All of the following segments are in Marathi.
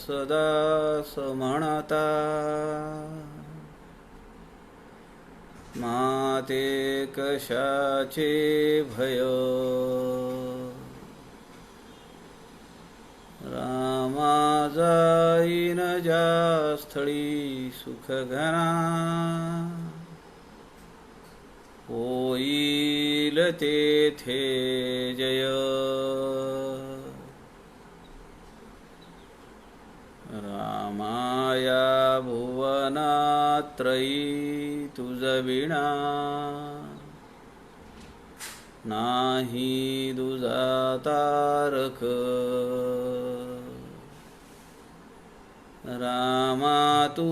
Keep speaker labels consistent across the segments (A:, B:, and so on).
A: सदा समणता माते कशाचे भय रामा जाईन ज्या स्थळी सुख घना होईल तेथे जय रामाया भुवनात्रयी तुझ विणा नाही दुजा तारक रामा तू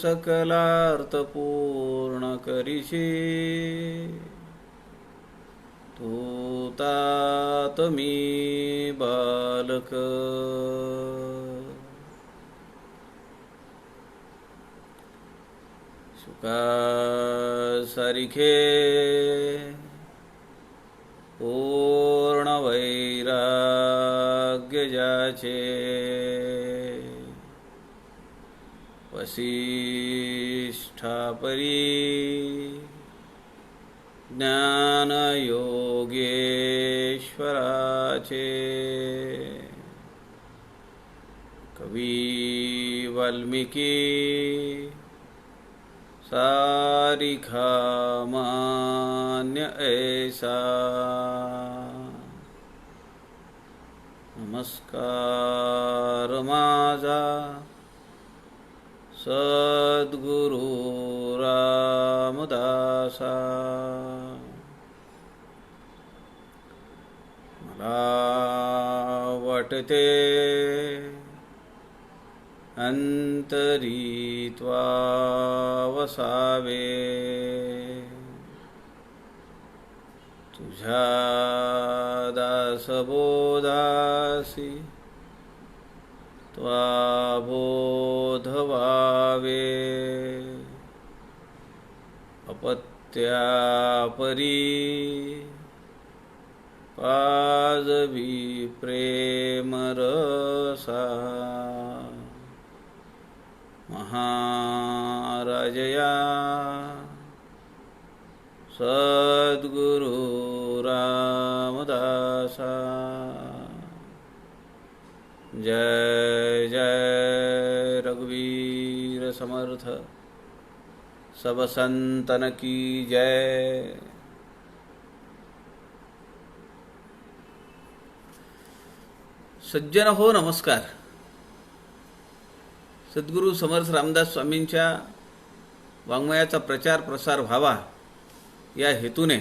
A: सकलार्थ पूर्ण करीशी तू तात मी बालक सुखा सारिखे पूर्ण वैराग्य ज्याचे वसिष्ठा परी ज्ञान योगेश्वराचे कवी वाल्मिकी सारिखा मान्य ऐसा नमस्कार माझा सद्गुरु रामदासा मला वाटते अंतरी त्वा वसावे तुझ्या दासबोधासी त्वा बोध व्हावे अपत्या परी पाजवी प्रेम रसा महाराजया सद्गुरु रामदासा जय जय रघुवीर समर्थ सब संतन की जय। सज्जन हो नमस्कार। सद्गुरू समर्थ रामदास स्वामींच्या वाङ्मयाचा प्रचार प्रसार व्हावा या हेतूने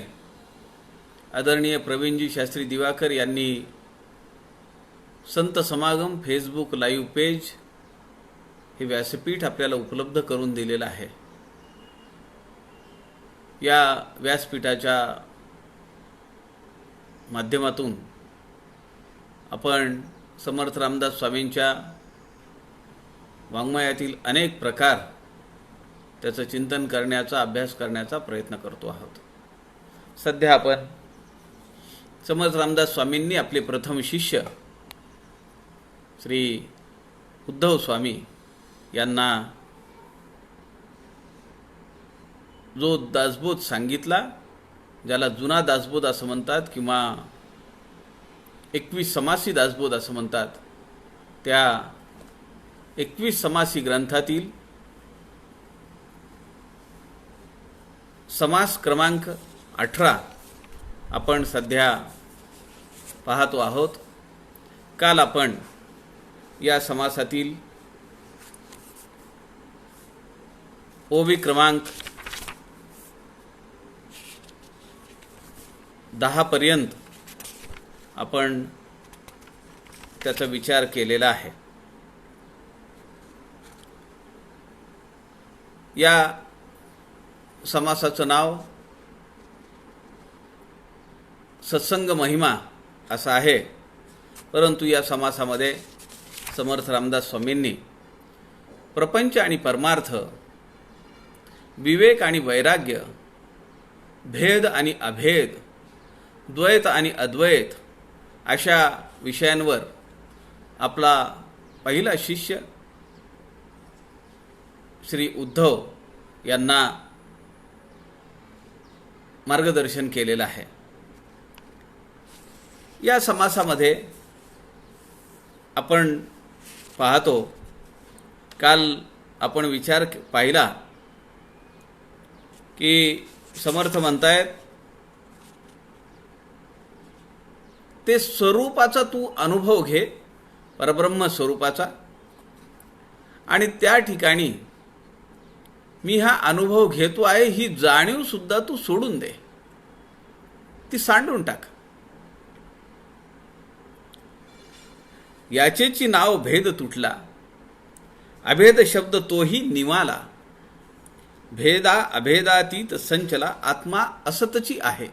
A: आदरणीय प्रवीणजी शास्त्री दिवाकर यांनी संत समागम फेसबुक लाईव्ह पेज हे व्यासपीठ आपल्याला उपलब्ध करून दिलेलं आहे। या व्यासपीठाच्या माध्यमातून आपण समर्थ रामदास स्वामींच्या वाङ्मयातील अनेक प्रकार त्याचं चिंतन करण्याचा अभ्यास करण्याचा प्रयत्न करतो आहोत। सध्या आपण समर्थ रामदास स्वामींनी आपले प्रथम शिष्य श्री उद्धव स्वामी यांना जो दासबोध सांगितला, ज्याला जुना दासबोध असं म्हणतात किंवा 21 समासी दासबोध असं म्हणतात, त्या 21 समासी ग्रंथातील समास क्रमांक 18 आपण सध्या पाहतो आहोत। काल आपण या समासातील ओवी क्रमांक 10 पर्यंत आपण त्याचा विचार केलेला आहे। या समासाचं नाव सत्संग महिमा असं आहे, परंतु या समासामध्ये समर्थ रामदास स्वामींनी प्रपंच आणि परमार्थ, विवेक आणि वैराग्य, भेद आणि अभेद, द्वैत आणि अद्वैत अशा विषयांवर आपला पहिला शिष्य श्री उद्धव यांना मार्गदर्शन केलेलं आहे. या समासामध्ये आपण पाहतो, काल आपण विचार पाहिला की समर्थ म्हणतायत ते स्वरूपाचा तू अनुभव घे, परब्रह्म स्वरूपाचा, आणि त्या ठिकाणी मी हा अनुभव घेतो आहे ही जाणीव सुद्धा तू सोडून दे, ती सांडून टाक. याचेची नाव भेद तुटला, अभेद शब्द तोही निवाला. भेदा अभेदातीत संचला, आत्मा असतची आहे.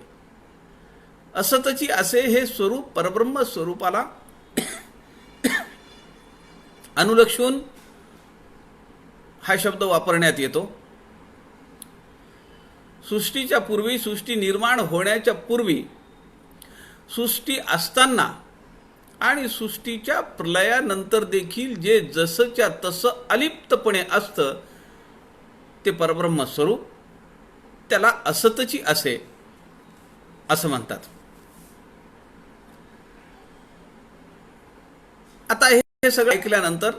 A: असतची असे हे स्वरूप परब्रह्म स्वरूपाला अनुलक्षून हा शब्द वापरण्यात येतो. सृष्टीच्या पूर्वी, सृष्टी निर्माण होण्याच्या पूर्वी, सृष्टी असताना आणि सृष्टीच्या प्रलयानंतर देखील जे जसंच्या तसं अलिप्तपणे असतं ते परब्रह्म स्वरूप, त्याला असतची असे असं म्हणतात. आता हे सगळं ऐकल्यानंतर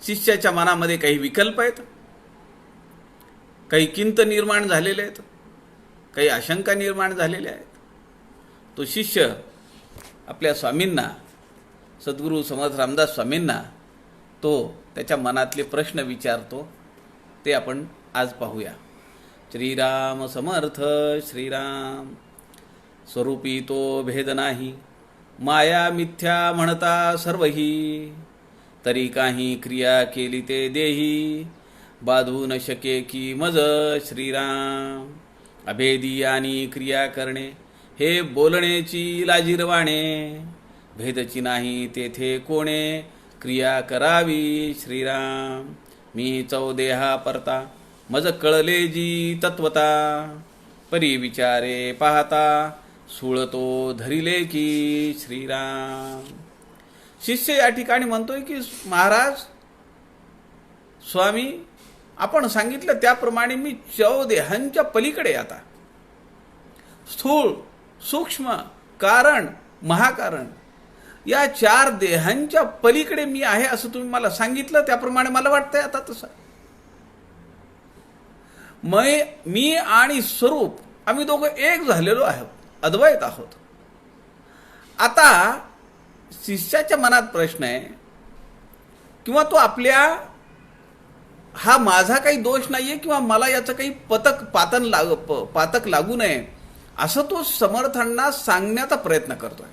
A: शिष्याच्या मनामध्ये काही विकल्प आहेत, काही किंत निर्माण झालेले आहेत, काही आशंका निर्माण झालेल्या आहेत. तो शिष्य आपल्या स्वामींना, सद्गुरू समर्थ रामदास स्वामींना, तो त्याच्या मनातले प्रश्न विचारतो. ते आपण आज पाहूया. श्रीराम समर्थ. श्रीराम. स्वरूपी तो भेद नाही, माया मिथ्या म्हणता सर्वही. तरी काही क्रिया केली ते देही, बाधू न शके की मज. श्रीराम. अभेदी आणि क्रिया करणे, हे बोलण्याची लाजिरवाणे. भेदची नाही तेथे कोणे, क्रिया करावी. श्रीराम. मी चौदेहा परता, मज कळले जी तत्वता. परी विचारे पाहता, सुळतो धरिले की. श्रीराम. शिष्य या ठिकाणी म्हणतोय की महाराज, स्वामी, आपण सांगितलं त्याप्रमाणे मी चौदेहांच्या पलीकडे, आता स्थूळ, सूक्ष्म, कारण, महाकारण या 4 देहांच्या पलीकडे मी आहे असं तुम्ही मला सांगितलं. त्याप्रमाणे मला वाटतंय आता तसं. मी आणि स्वरूप आम्ही दोघं एक झालेलो आहोत, अद्वैत आहोत. आता शिष्याच्या मनात प्रश्न आहे, किंवा तो आपल्या, हा माझा काही दोष नाहीये किंवा मला याचं काही पातक लागू नये असं तो समर्थांना सांगण्याचा प्रयत्न करतोय.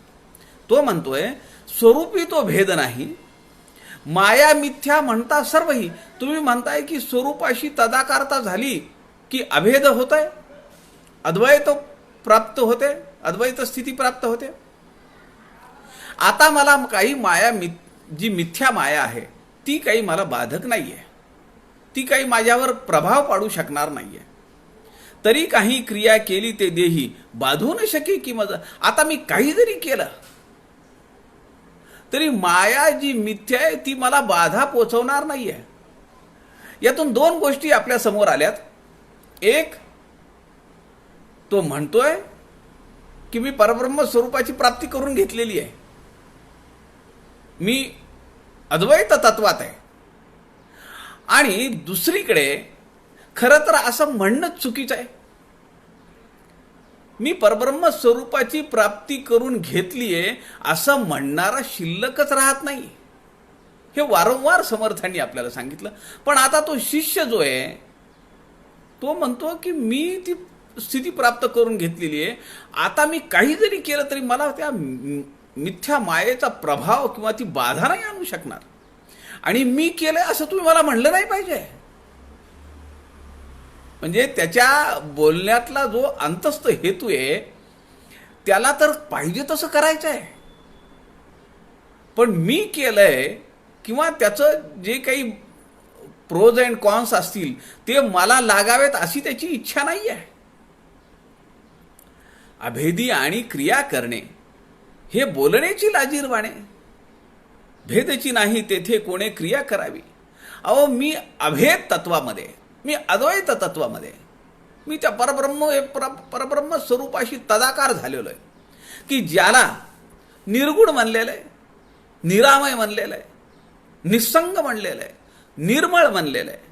A: तो म्हणतोय स्वरूपी तो भेद नाही, माया मिथ्या म्हणता सर्वही. तुम्ही म्हणताय की स्वरूपाशी तदाकारता झाली की अभेद होत आहे, अद्वैत प्राप्त होते, अद्वैत स्थिती प्राप्त होते. आता मला काही माया, जी मिथ्या माया आहे ती काही मला बाधक नाहीये, ती काही माझ्यावर प्रभाव पाडू शकणार नाहीये. तरी काही क्रिया केली ते देही, बाधू न शके की मज. आता मी काही जरी केलं तरी माया जी मिथ्या आहे ती मला बाधा पोचवणार नाहीये. यातून 2 गोष्टी आपल्या समोर आल्यात. एक, तो म्हणतोय की मी परब्रह्म स्वरूपाची प्राप्ती करून घेतलेली आहे, मी अद्वैत तत्वात आहे. आणि दुसरीकडे खरं तर असं म्हणणंच चुकीचं आहे. मी परब्रह्म स्वरूपाची प्राप्ती करून घेतलीये असं म्हणणारा शिल्लकच राहत नाही. हे वारंवार समर्थांनी आपल्याला सांगितलं. पण आता तो शिष्य जो आहे तो म्हणतो की मी ती स्थिती प्राप्त करून घेतलेली आहे, आता मी काही जरी केलं तरी मला त्या मिथ्या मायेचा प्रभाव किंवा ती बाधा नाही आणू शकणार. आणि मी केलंय असं तुम्ही मला म्हणलं नाही पाहिजे. म्हणजे त्याच्या बोलण्यातला जो अंतस्थ हेतू आहे त्याला तर पाहिजे तसं करायचं आहे, पण मी केलंय किंवा त्याचं जे काही प्रोज अँड कॉन्स असतील ते मला लागावेत अशी त्याची इच्छा नाही आहे. अभेदी आणि क्रिया करणे, हे बोलण्याची लाजीरवाणे. भेदची नाही तेथे कोणे क्रिया करावी. अहो मी अभेद तत्वामध्ये, मी अद्वैत तत्वामध्ये, मी त्या परब्रह्म स्वरूपाशी तदाकार झालेलो आहे, की ज्याला निर्गुण म्हणलेलं आहे, निरामय म्हणलेलं आहे, निसंग म्हणलेलं आहे, निर्मळ म्हणलेलं आहे,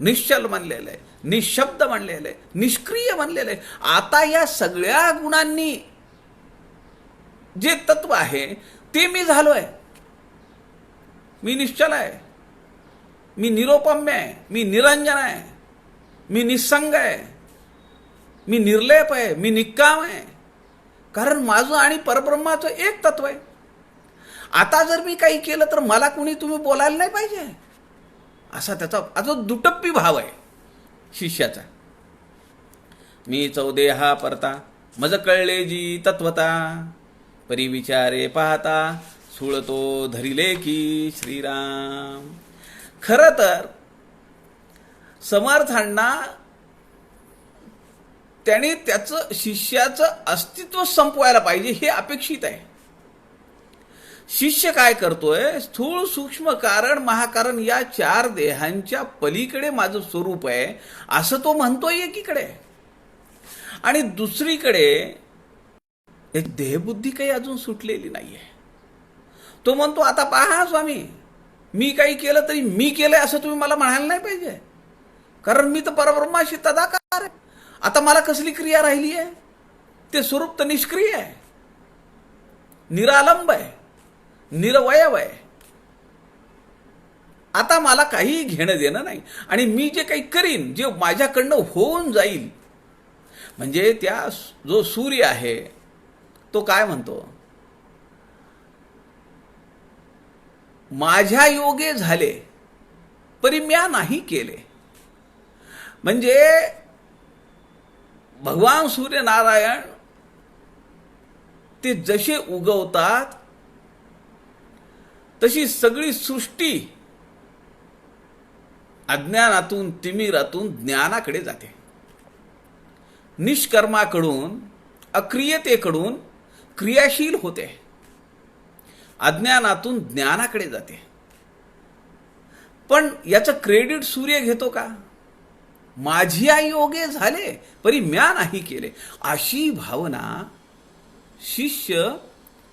A: निश्चल म्हणलेलं आहे, निशब्द म्हणलेलं आहे, निष्क्रिय म्हणलेलं आहे. आता या सगळ्या गुणांनी जे तत्व आहे ते मी झालो आहे. मी निश्चल आहे, मी निरोपम्य आहे, मी निरंजन आहे, मी निसंग आहे, मी निर्लेप आहे, मी निक्काम आहे. कारण माझं आणि परब्रह्माचं एक तत्व आहे. आता जर मी काही केलं तर मला कुणी तुम्ही बोलायला नाही पाहिजे, असा त्याचा दुटप्पी भाव आहे शिष्याचा. मी चौदेहा परता मज कळले जी तत्वता, परी विचारे पाहता सुळतो धरिले की श्रीराम. खरं तर समर्थांना त्याने त्याचं शिष्याचं अस्तित्व संपवायला पाहिजे हे अपेक्षित आहे. शिष्य काय करतोय, स्थूळ सूक्ष्म कारण महाकारण या चार देहांच्या पलीकडे माझं स्वरूप आहे असं तो म्हणतोय एकीकडे, आणि दुसरीकडे एक देहबुद्धी काही अजून सुटलेली नाहीये. तो म्हणतो आता पहा स्वामी, मी काही केलं तरी मी केलंय असं तुम्ही मला म्हणायला नाही पाहिजे, कारण मी तर परब्रह्माशी तदाकार आहे. आता मला कसली क्रिया राहिली आहे, ते स्वरूप तर निष्क्रिय आहे, निरालंब आहे, निरवयव आहे. आता मला काही घेणं देणं नाही, आणि मी जे काही करीन, जे माझ्याकडनं होऊन जाईल, म्हणजे त्या जो सूर्य आहे तो काय म्हणतो, माझ्या योगे झाले परी म्या नाही केले. म्हणजे भगवान सूर्यनारायण ते जसे उगवतात तशी सगळी सृष्टी अज्ञानातून तिमिरातून ज्ञानाकडे जाते. निष्कर्माकडून अक्रियतेकडून क्रियाशील होते, अज्ञानातून ज्ञानाकडे जाते. पण याचं क्रेडिट सूर्य घेतो का? माझ्या योगे झाले परी म्या नाही केले, अशी भावना शिष्य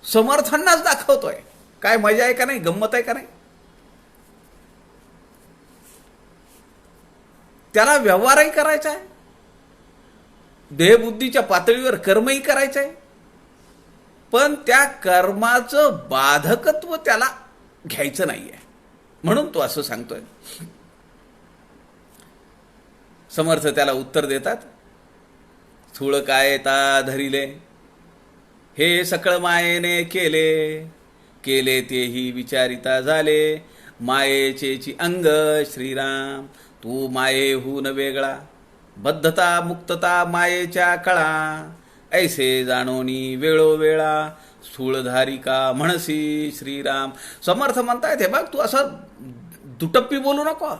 A: समर्थांनाच दाखवतोय. काय मजा आहे का नाही, गंमत आहे का नाही? त्याला व्यवहारही करायचा आहे, देहबुद्धीच्या पातळीवर कर्मही करायचं आहे, पण त्या कर्माचं बाधकत्व त्याला घ्यायचं नाहीये, म्हणून तो असं सांगतोय. समर्थ त्याला उत्तर देतात, स्थूळ काय ता धरिले, हे सकळ मायेने केले, केले तेही विचारिता झाले, मायेचेची अंग श्रीराम, तू मायेहून वेगळा, बद्धता मुक्तता मायेच्या कळा, ऐसे जाणोनी वेळोवेळा, स्थूळधारिका म्हणसी श्रीराम. समर्थ म्हणतायत, हे बघ तू असं दुटप्पी बोलू नको.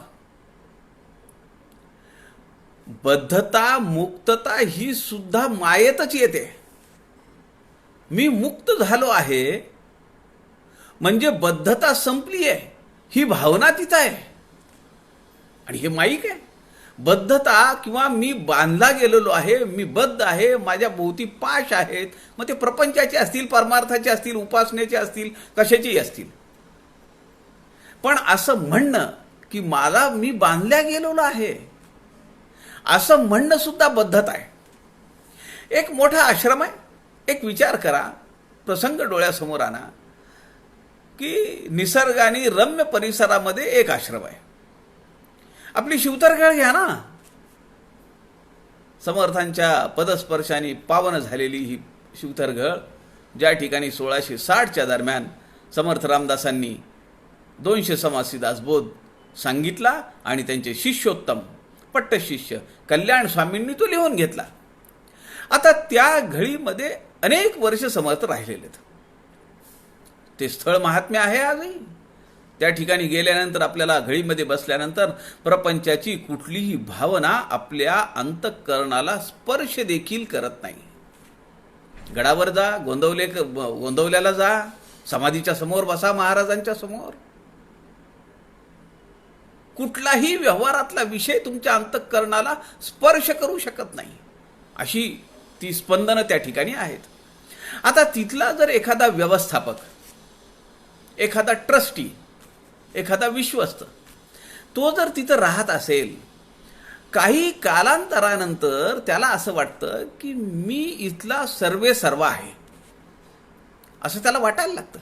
A: बद्धता मुक्तता ही सुद्धा मायेतच येते. मी मुक्त झालो आहे म्हणजे बद्धता संपली आहे ही भावना तिथं आहे, आणि हे माईक आहे. बद्धता किंवा मी बांधला गेलेलो आहे, मी बद्ध आहे, माझ्या भोवती पाश आहेत, मग ते प्रपंचाचे असतील, परमार्थाचे असतील, उपासनेचे असतील, कशाचेही असतील. पण असं म्हणणं की मला मी बांधल्या गेलेलो आहे असं म्हणणं सुद्धा बद्धता आहे. एक मोठा आश्रम आहे. एक विचार करा, प्रसंग डोळ्यासमोर आणा की निसर्गाने रम्य परिसरामध्ये एक आश्रम आहे. आपली शिवतरगळ घ्या ना, समर्थांच्या पदस्पर्शाने पावन झालेली ही शिवतरगळ, ज्या ठिकाणी 1660च्या दरम्यान समर्थ रामदासांनी 200 समासी दासबोध सांगितला आणि त्यांचे शिष्योत्तम पट्टशिष्य कल्याण स्वामींनी तो लिहून घेतला. आता त्या घळीमध्ये अनेक वर्ष समर्थ राहिलेले आहेत. ते स्थळ महात्म्य आहे आजही. त्या ठिकाणी गेल्यानंतर आपल्याला घळीमध्ये बसल्यानंतर प्रपंचाची कुठलीही भावना आपल्या अंतःकरणाला स्पर्श देखील करत नाही. गडावर जा, गोंदवल्याला जा, समाधीच्या समोर बसा, महाराजांच्या समोर, कुठलाही व्यवहारातला विषय तुमच्या अंतःकरणाला स्पर्श करू शकत नाही, अशी ती स्पंदनं त्या ठिकाणी आहेत. आता तिथला जर एखादा व्यवस्थापक, एखादा ट्रस्टी, एखादा विश्वस्त, तो जर तिथं राहत असेल, काही कालांतरानंतर त्याला असं वाटतं की मी इथला सर्वे सर्व आहे, असं त्याला वाटायला लागतं.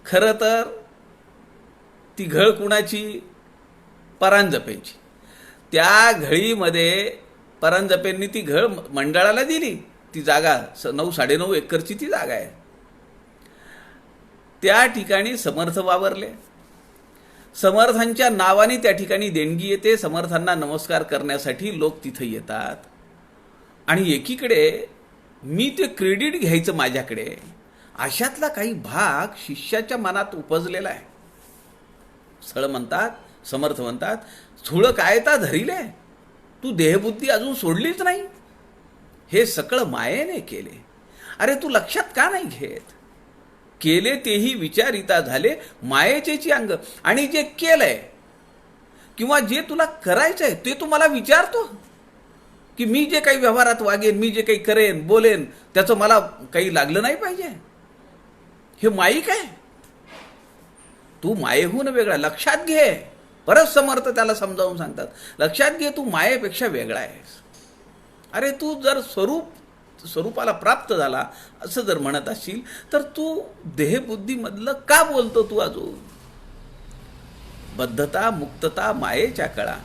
A: खरं तर ती घळ कुणाची? परांजपेंची. त्या घळीमध्ये परांजपेंनी ती घळ मंडळाला दिली. ती जागा 9-9.5 एकरची ती जागा आहे. त्या ठिकाणी समर्थ वावरले. समर्थांच्या नावाने त्या ठिकाणी देणगी येते. समर्थांना नमस्कार करण्यासाठी लोक तिथे येतात. आणि एकीकडे मी ते क्रेडिट घ्यायचं माझ्याकडे, अशातला काही भाग शिष्याच्या मनात उपजलेला आहे. स्थळ म्हणतात, समर्थ म्हणतात, स्थूळ काय ता धरिले, तू देहबुद्धी अजून सोडलीच नाही. हे सकळ मायेने केले. अरे तू लक्षात का नाही घेत? केले तेही विचारिता झाले मायेचेची अंग. आणि जे केलंय किंवा जे तुला करायचंय ते तू मला विचारतो की मी जे काही व्यवहारात वागेन, मी जे काही करेन, बोलेन, त्याचं मला काही लागलं नाही पाहिजे? हे माईक आहे. तू मायेहून वेगळा, लक्षात घे. परत समर्थ त्याला समजावून सांगतात, लक्षात घे, तू मायेपेक्षा वेगळा आहेस. अरे तू जर स्वरूपाला प्राप्त झाला असं जर म्हणत असशील तर तू देहबुद्धीमधलं का बोलतो? तू अजून बद्धता मुक्तता मायेच्या कळा,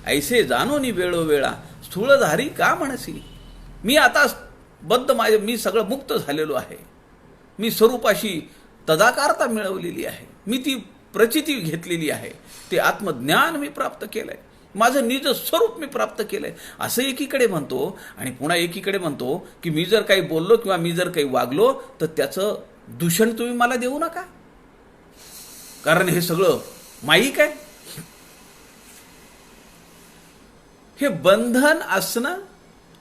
A: ऐसे जाणोनी वेळोवेळा, स्थूळधारी का म्हणसी? मी आता बद्ध, मी सगळं मुक्त झालेलो आहे. मी स्वरूपाशी तदाकारता मिळवलेली आहे. मी ती प्रचिती घेतलेली आहे. ते आत्मज्ञान मी प्राप्त केलंय. माझं निज स्वरूप मी प्राप्त केलंय, असं एकीकडे म्हणतो. आणि पुन्हा एकीकडे म्हणतो की मी जर काही बोललो किंवा मी जर काही वागलो तर त्याचं दूषण तुम्ही मला देऊ नका, कारण हे सगळं माईक आहे. हे बंधन असणं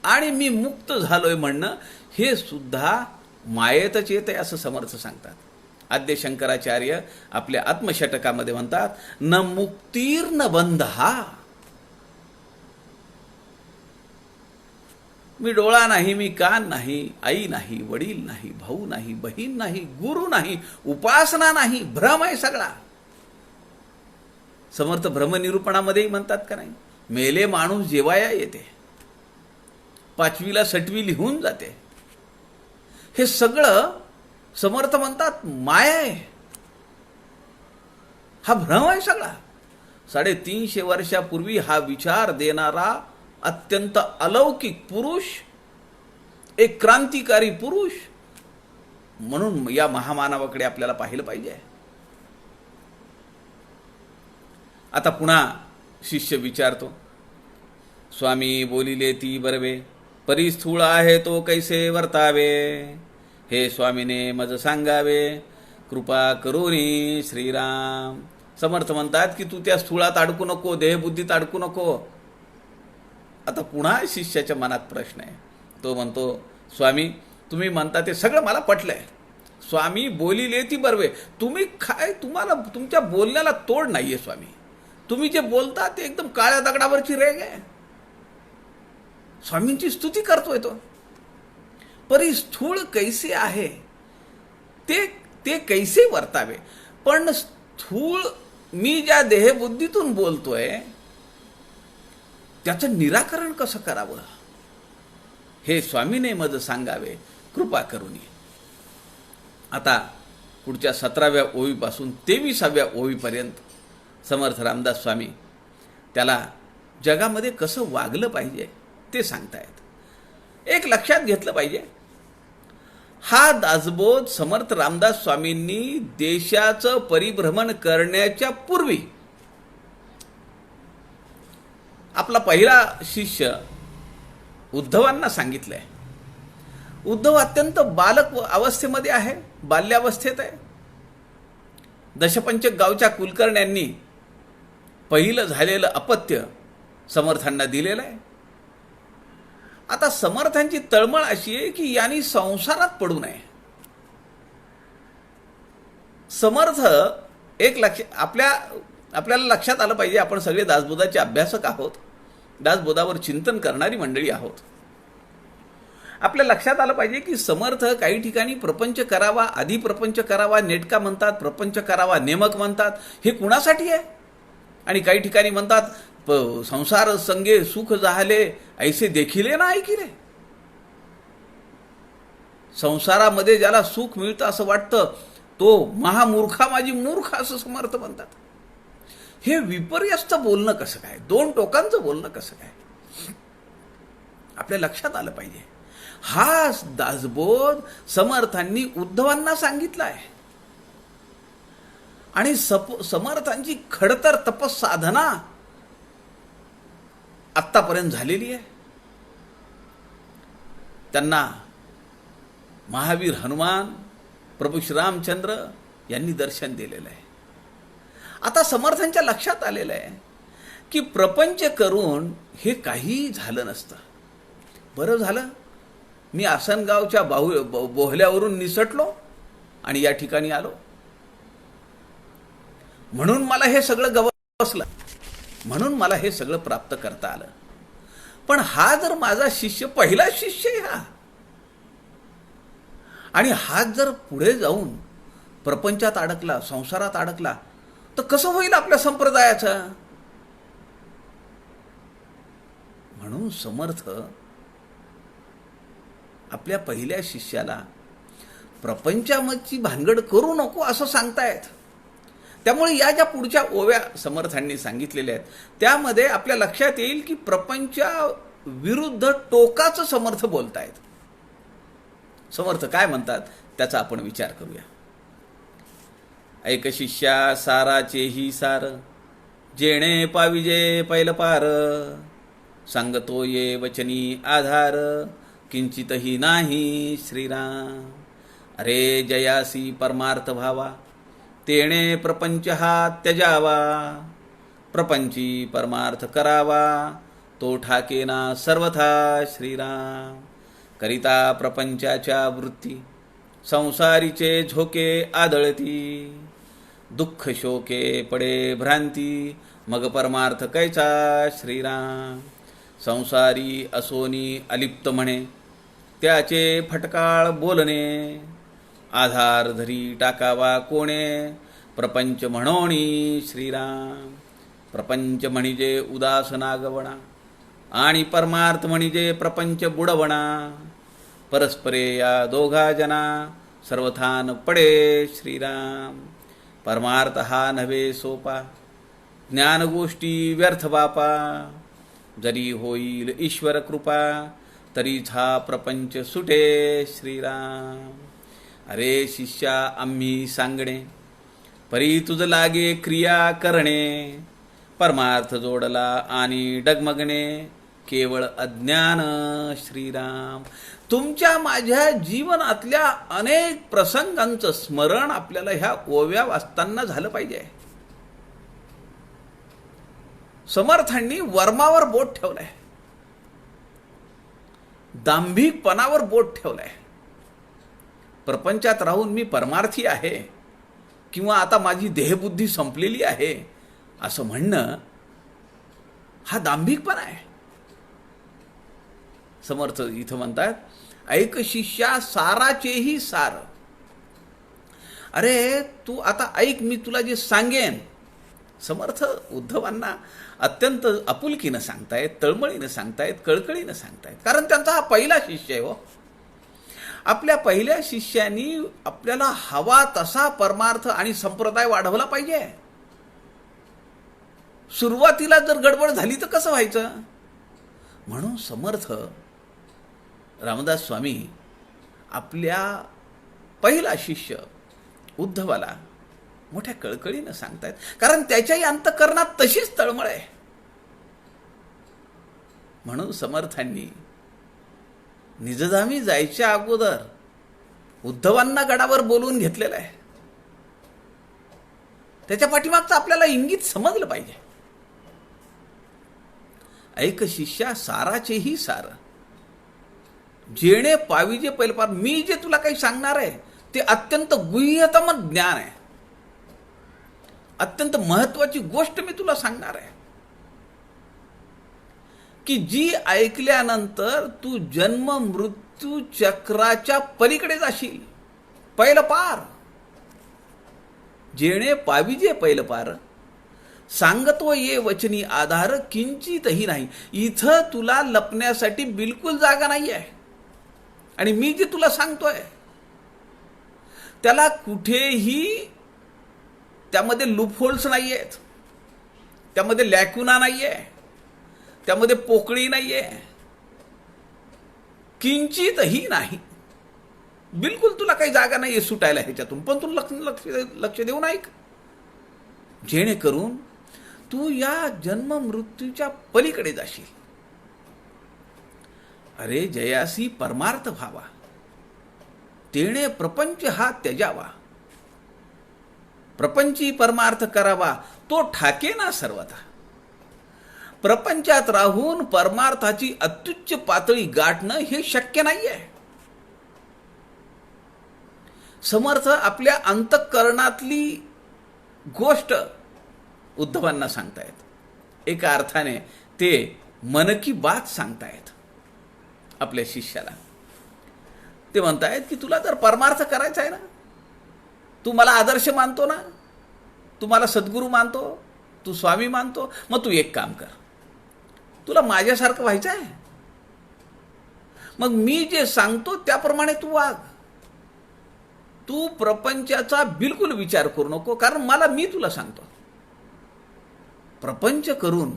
A: आणि मी मुक्त झालोय म्हणणं हे सुद्धा मायेतच येत आहे, असं समर्थ सांगतात. आद्य शंकराचार्य आपल्या आत्मषटकामध्ये म्हणतात, न मुक्तीर्न बंधा. मी डोळा नाही, मी कान नाही, आई नाही, वडील नाही, भाऊ नाही, बहीण नाही, गुरु नाही, उपासना नाही, भ्रम आहे सगळा. समर्थ भ्रमनिरूपणामध्येही म्हणतात का नाही, मेले माणूस जेवाया येते, 5वीला 6वी लिहून जाते. हे सगळं समर्थ म्हणतात माया आहे. हा भ्रम आहे सगळा. 350 वर्षापूर्वी हा विचार देणारा अत्यंत अलौकिक पुरुष, एक क्रांतिकारी पुरुष म्हणून या महामानवाकडे आपल्याला पाहिलं पाहिजे. आता पुन्हा शिष्य विचारतो, स्वामी बोलिले ती बरवे, परिस्थूळ आहे तो कैसे वर्तावे, हे स्वामीने मज सांगावे, कृपा करुनी श्रीराम. समर्थ म्हणतात की तू त्या स्थूळात अडकू नको, देहबुद्धीत अडकू नको. आता पुन्हा शिष्याच्या मनात प्रश्न आहे. तो म्हणतो, स्वामी तुम्ही म्हणता ते सगळं मला पटलंय. स्वामी बोलिले ती बरवे, तुम्ही काय, तुम्हाला तुमच्या बोलण्याला तोड नाहीये स्वामी. तुम्ही जे बोलता ते एकदम काळ्या दगडावरची रेग आहे. स्वामींची स्तुती करतोय तो. परिस्थूळ कैसे आहे ते कैसे वर्तावे. पण स्थूळ मी ज्या देहबुद्धीतून बोलतोय त्याचं निराकरण कसं करावं, हे स्वामीने मज सांगावे, कृपा करुनी. आता पुढच्या 17व्या ओवीपासून 23व्या ओवीपर्यंत समर्थ रामदास स्वामी त्याला जगामध्ये कसं वागलं पाहिजे ते सांगतायत. एक लक्षात घेतलं पाहिजे, हा दासबोध समर्थ रामदास स्वामींनी देशाचं परिभ्रमण करण्याच्या पूर्वी आपला पहिला शिष्य उद्धवांना सांगितलंय. उद्धव अत्यंत बालक अवस्थेमध्ये आहे, बाल्यावस्थेत आहे. दशपंचक गावच्या कुलकर्ण्यांनी पहिलं झालेलं अपत्य समर्थांना दिलेलं आहे. आता समर्थांची तळमळ अशी आहे की यांनी संसारात पडू नये. समर्थ एक लक्ष, आपल्या आपल्याला लक्षात आलं पाहिजे, आपण सगळे दासबोधाचे अभ्यासक आहोत, दासबोधावर चिंतन करणारी मंडळी आहोत. आपल्या लक्षात आलं पाहिजे की समर्थ काही ठिकाणी प्रपंच करावा, आधी प्रपंच करावा नेटका म्हणतात, प्रपंच करावा नेमक म्हणतात. हे कुणासाठी आहे? आणि काही ठिकाणी म्हणतात संसार संगे सुख जाहले ऐसे देखिले ना ऐकिले. संसारामध्ये ज्याला सुख मिळतं असं वाटतं तो महामूर्खा माझी मूर्ख, असं समर्थ म्हणतात. हे विपर्यस्त बोलणं कसं काय? दोन टोकांचं बोलणं कसं काय? आपल्या लक्षात आलं पाहिजे. हा दासबोध समर्थांनी उद्धवांना सांगितला आहे आणि समर्थांची खडतर तपसाधना आत्तापर्यंत झालेली आहे. त्यांना महावीर हनुमान, प्रभू श्रीरामचंद्र यांनी दर्शन दिलेलं आहे. आता समर्थांच्या लक्षात आलेलं आहे की प्रपंच करून हे काही झालं नसतं. बरं झालं मी आसनगावच्या बोहल्यावरून निसटलो आणि या ठिकाणी आलो, म्हणून मला हे सगळं गवसलं, म्हणून मला हे सगळं प्राप्त करता आलं. पण हा जर माझा शिष्य, पहिला शिष्य आहे हा, आणि हा जर पुढे जाऊन प्रपंचात अडकला, संसारात अडकला, तर कसं होईल आपल्या संप्रदायाचं? म्हणून समर्थ आपल्या पहिल्या शिष्याला प्रपंचाची भानगड करू नको असं सांगतायत. त्यामुळे या ज्या पुढच्या ओव्या समर्थांनी सांगितलेल्या आहेत त्यामध्ये आपल्या लक्षात येईल की प्रपंचा विरुद्ध टोकाचं समर्थ बोलतायत. समर्थ काय म्हणतात त्याचा आपण विचार करूया. ऐक शिष्या साराचेही सार, जेणे पाविजे पैल पार, सांगतो ये वचनी आधार, किंचितही नाही श्रीराम. अरे जयासी परमार्थ भावा, तेणे प्रपंच हा त्यजावा, प्रपंची परमार्थ करावा, तो ठाकेना सर्वथा श्रीराम. करिता प्रपंचाच्या वृत्ती, संसारीचे झोके आदळती, दुःख शोके पडे भ्रांती, मग परमार्थ कैचा श्रीराम. संसारी असोनी अलिप्त म्हणे, त्याचे फटकाळ बोलणे, आधार धरी टाकावा कोणे, प्रपंच म्हणोनी श्रीराम. प्रपंच म्हणजे उदास नागवणा, आणि परमार्थ म्हणजे प्रपंच बुडवणा. परस्परे या दोघा जना, सर्वथान पडे श्रीराम. परमार्थ हा नव्हे सोपा, ज्ञान गोष्टी व्यर्थ बापा. जरी होईल ईश्वर कृपा, तरीच हा प्रपंच सुटे श्रीराम. अरे शिष्या आम्ही सांगणे, परी तुझ लागे क्रिया करणे. परमार्थ जोडला आणि डगमगणे, केवळ अज्ञान श्रीराम. तुमच्या माझ्या जीवनातल्या अनेक प्रसंगांचं स्मरण आपल्याला ह्या ओव्या वाचताना झालं पाहिजे. समर्थांनी वर्मावर बोट ठेवलंय, दांभिकपणावर बोट ठेवलंय. प्रपंचात राहून मी परमार्थी आहे किंवा आता माझी देहबुद्धी संपलेली आहे असं म्हणणं हा दांभिकपणा आहे. समर्थ इथं म्हणतात, ऐक शिष्या साराचेही सार. अरे तू आता ऐक, मी तुला जे सांगेन. समर्थ उद्धवांना अत्यंत आपुलकीनं सांगतायत, तळमळीनं सांगतायत, कळकळीनं सांगतायत, कारण त्यांचा हा पहिला शिष्य आहे. हो, आपल्या पहिल्या शिष्यानी आपल्याला हवा तसा परमार्थ आणि संप्रदाय वाढवला पाहिजे. सुरुवातीला जर गडबड झाली तर कसं व्हायचं? म्हणून समर्थ रामदास स्वामी आपल्या पहिला शिष्य उद्धवाला मोठ्या कळकळीनं सांगतायत, कारण त्याच्याही अंतःकरणात तशीच तळमळ आहे. म्हणून समर्थांनी निजधामी जायच्या अगोदर उद्धवांना गडावर बोलवून घेतलेलं आहे. त्याच्या पाठीमागचं आपल्याला इंगित समजलं पाहिजे. ऐक शिष्या साराचेही सार, जेणे पाविजे पैल पार. मी जे तुला काही सांगणार आहे ते अत्यंत गुह्यतम ज्ञान आहे, अत्यंत महत्वाची गोष्ट मी तुला सांगणार आहे की जी ऐकल्यानंतर तू जन्म मृत्यू चक्राच्या पलीकडे जाशील. पहिलं पार जेणे पाविजे पहिलं पार, सांगतो ये वचनी आधार किंचितही नाही. इथं तुला लपण्यासाठी बिलकुल जागा नाही आहे. आणि मी जे तुला सांगतोय त्याला कुठेही त्यामध्ये लूपहोल्स नाही आहेत, त्यामध्ये लॅक्युना नाही आहे, त्यामध्ये पोकळी नाही आहे, किंचितही नाही. बिलकुल तुला काही जागा नाही आहे सुटायला ह्याच्यातून. पण तू लक्ष देऊन ऐक, जेणेकरून तू या जन्म मृत्यूच्या पलीकडे जाशील. अरे जयासी परमार्थ व्हावा, तेणे प्रपंच हा त्यजावा. प्रपंची परमार्थ करावा, तो ठाके ना सर्वथा. प्रपंचात राहून परमार्थाची अत्युच्च पातळी गाठणं हे शक्य नाही आहे. समर्थ आपल्या अंतःकरणातली गोष्ट उद्धवांना सांगतायत. एका अर्थाने ते मन की बात सांगतायत आपल्या शिष्याला. ते म्हणतायत की तुला जर परमार्थ करायचा आहे ना, तू मला आदर्श मानतो ना, तू मला सद्गुरू मानतो, तू स्वामी मानतो, मग तू एक काम कर, तुला माझ्यासारखं व्हायचं आहे. मग मी जे सांगतो त्याप्रमाणे तू वाग. तू प्रपंचाचा बिलकुल विचार करू नको, कारण मी तुला सांगतो प्रपंच करून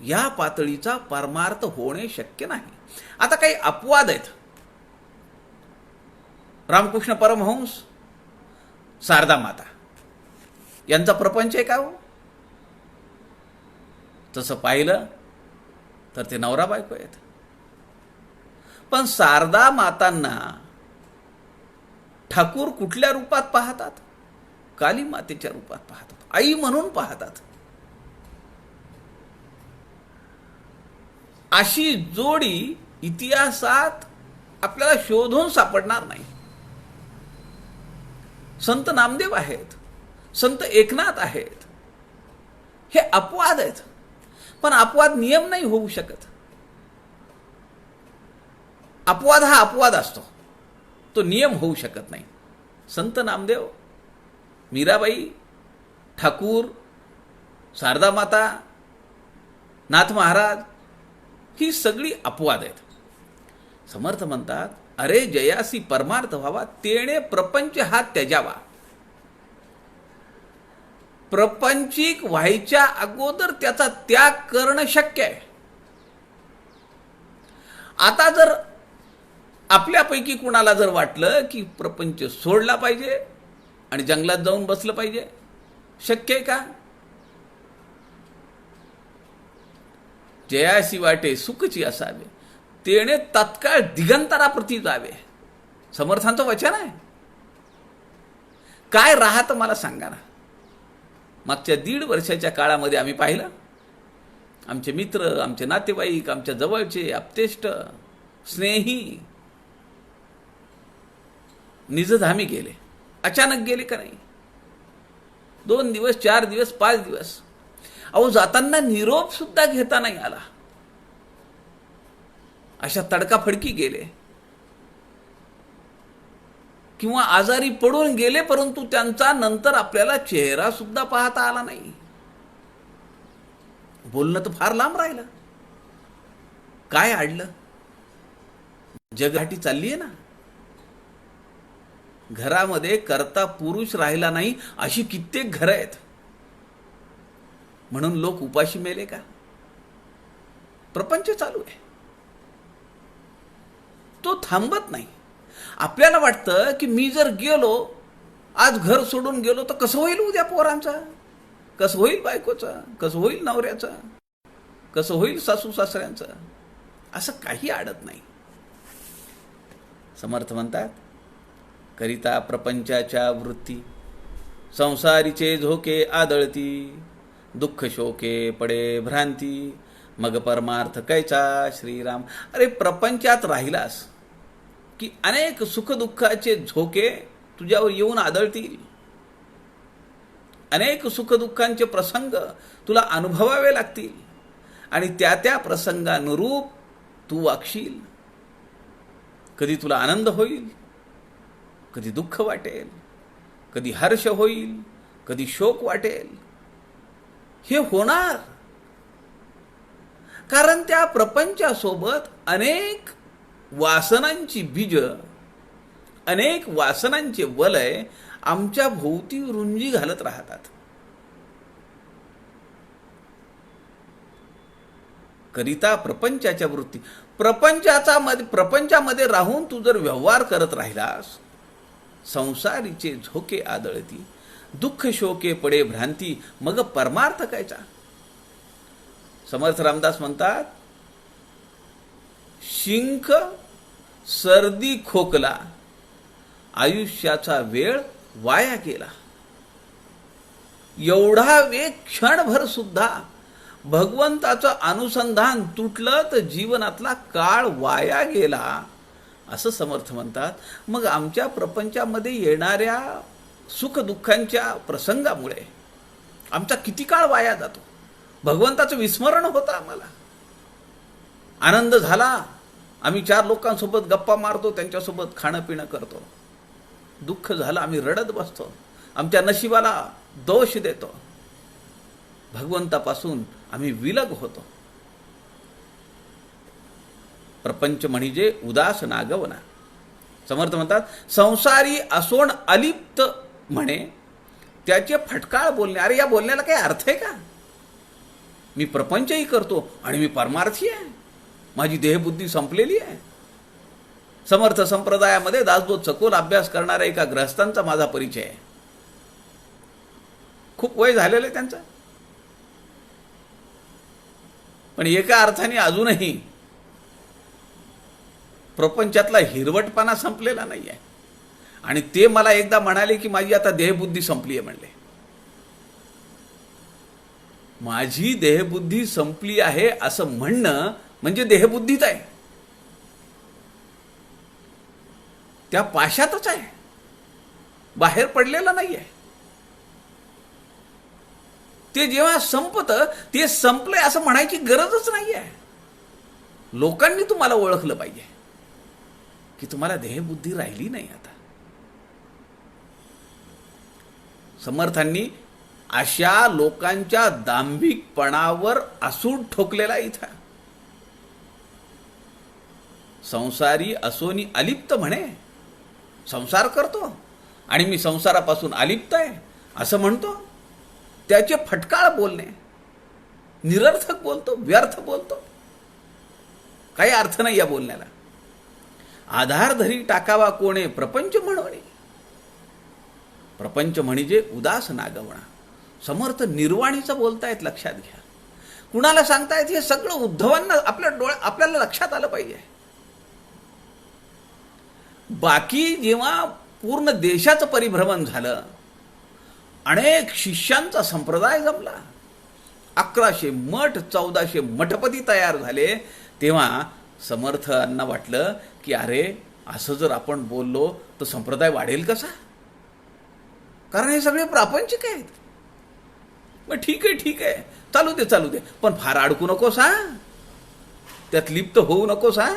A: या पातळीचा परमार्थ होणे शक्य नाही. आता काही अपवाद आहेत. रामकृष्ण परमहंस, शारदा माता यांचा प्रपंच आहे का हो? तसं पाहिलं तर ते नवरा बायको आहेत. पण शारदा मातांना ठाकूर कुठल्या रूपात पाहतात? काली मातेच्या रूपात पाहतात, आई म्हणून पाहतात. अशी जोडी इतिहासात आपल्याला शोधून सापडणार नाही. संत नामदेव आहेत, संत एकनाथ आहेत, हे अपवाद आहेत. पण अपवाद नियम नाही होऊ शकत. अपवाद हा अपवाद असतो, तो नियम होऊ शकत नाही. संत नामदेव, मीराबाई, ठाकूर, शारदा माता, नाथ महाराज ही सगळी अपवाद आहेत. समर्थ म्हणतात, अरे जयासी परमार्थ व्हावा, तेणे प्रपंच हा त्यजावा. प्रपंचिक व्हायच्या अगोदर त्याचा त्याग करणं शक्य आहे. आता जर आपल्यापैकी कुणाला जर वाटलं की प्रपंच सोडला पाहिजे आणि जंगलात जाऊन बसलं पाहिजे, शक्य आहे का? जयासी वाटे सुखची असावे, तेणे तत्काळ दिगंतराप्रती जावे. समर्थांचं वचन आहे. काय राहतं मला सांगा ना. मागच्या 1.5 वर्षाच्या काळामध्ये आम्ही पाहिलं, आमचे मित्र, आमचे नातेवाईक, आमच्या जवळचे आप्तेष्ट, स्नेही निजधामी गेले. अचानक गेले का नाही? 2 दिवस, 4 दिवस, 5 दिवस. अहो, जाताना निरोप सुद्धा घेता नाही आला. अशा तडकाफडकी गेले किंवा आजारी पडून गेले, परंतु त्यांचा नंतर आपल्याला चेहरा सुद्धा पाहता आला नाही. बोलणं तर फार लांब राहिलं. काय अडलं? जगहाटी चालली आहे ना. घरामध्ये करता पुरुष राहिला नाही अशी कित्येक घरं आहेत. म्हणून लोक उपाशी मेले का? प्रपंच चालू आहे, तो थांबत नाही. आपल्याला वाटतं की मी जर गेलो, आज घर सोडून गेलो, तर कसं होईल उद्या पोरांचं, कसं होईल बायकोचं, कसं होईल नवऱ्याचं, कसं होईल सासू सासऱ्यांचं. असं काही अडत नाही. समर्थ म्हणतात, करिता प्रपंचाच्या वृत्ती, संसारीचे झोके आदळती, दुःख शोके पडे भ्रांती, मग परमार्थ कैचा श्रीराम. अरे प्रपंचात राहिलास की अनेक सुखदुःखाचे झोके तुझ्यावर येऊन आदळतील. अनेक सुखदुःखांचे प्रसंग तुला अनुभवावे लागतील आणि त्या त्या प्रसंगानुरूप तू वागशील. कधी तुला आनंद होईल, कधी दुःख वाटेल, कधी हर्ष होईल, कधी शोक वाटेल. हे होणार, कारण त्या प्रपंचासोबत अनेक वासनांची बीज, अनेक वासनांचे वलय आमच्या भोवती रुंजी घालत राहतात. करिता प्रपंचाच्या वृत्ती, प्रपंचामध्ये राहून तू जर व्यवहार करत राहिलास, संसारीचे झोके आदळती, दुःख शोके पडे भ्रांती, मग परमार्थ कायचा. समर्थ रामदास म्हणतात, शिंक सर्दी खोकला, आयुष्याचा वेळ वाया गेला. एवढा वेळ क्षणभर सुद्धा भगवंताचं अनुसंधान तुटलं तर जीवनातला काळ वाया गेला, असं समर्थ म्हणतात. मग आमच्या प्रपंचामध्ये येणाऱ्या सुखदुःखांच्या प्रसंगामुळे आमचा किती काळ वाया जातो. भगवंताचं विस्मरण होतं आम्हाला. आनंद झाला, आम्ही 4 लोकांसोबत गप्पा मारतो, त्यांच्यासोबत खाणं पिणं करतो. दुःख झालं, आम्ही रडत बसतो, आमच्या नशिबाला दोष देतो, भगवंतापासून आम्ही विलग होतो. प्रपंच म्हणजे उदास नागवना. समर्थ म्हणतात, संसारी असोण अलिप्त म्हणे त्याचे फटकाळ बोलणे. अरे या बोलण्याला काही अर्थ आहे का? मी प्रपंचही करतो आणि मी परमार्थी आहे, माझी देहबुद्धी संपलेली आहे. समर्थ संप्रदायामध्ये दासबोध सखोल अभ्यास करणाऱ्या एका ग्रहस्थांचा माझा परिचय आहे. खूप वय झालेलं आहे त्यांचं, पण एका अर्थाने अजूनही प्रपंचातला हिरवटपणा संपलेला नाही आहे. आणि ते मला एकदा म्हणाले की माझी आता देहबुद्धी संपली आहे. म्हणले, माझी देहबुद्धी संपली आहे असं म्हणणं म्हणजे देहबुद्धीच आहे, त्या पाशातच आहे, बाहेर पडलेला नाही आहे. ते जेव्हा संपतं ते संपलंय असं म्हणायची गरजच नाही आहे. लोकांनी तुम्हाला ओळखलं पाहिजे की तुम्हाला देहबुद्धी राहिली नाही आता. समर्थांनी अशा लोकांच्या दांभिकपणावर आसूड ठोकलेला इथं. संसारी असोनी अलिप्त म्हणे, संसार करतो आणि मी संसारापासून अलिप्त आहे असं म्हणतो. त्याचे फटकाळ बोलणे, निरर्थक बोलतो, व्यर्थ बोलतो, काही अर्थ नाही या बोलण्याला. आधार धरी टाकावा कोणे प्रपंच म्हणणे. प्रपंच म्हणजे उदास नागवणा. समर्थ निर्वाणीचं बोलतायत, लक्षात घ्या. कुणाला सांगतायत हे सगळं उद्धवांना आपल्याला लक्षात आलं पाहिजे. बाकी जेव्हा पूर्ण देशाचं परिभ्रमण झालं, अनेक शिष्यांचा संप्रदाय जमला, 1100 मठ 1400 मठपती तयार झाले, तेव्हा समर्थांना वाटलं की अरे असं जर आपण बोललो तर संप्रदाय वाढेल कसा, कारण हे सगळे प्रापंचिक आहेत. मग ठीक आहे चालू दे, पण फार अडकू नकोस हा, त्यात लिप्त होऊ नकोस हा,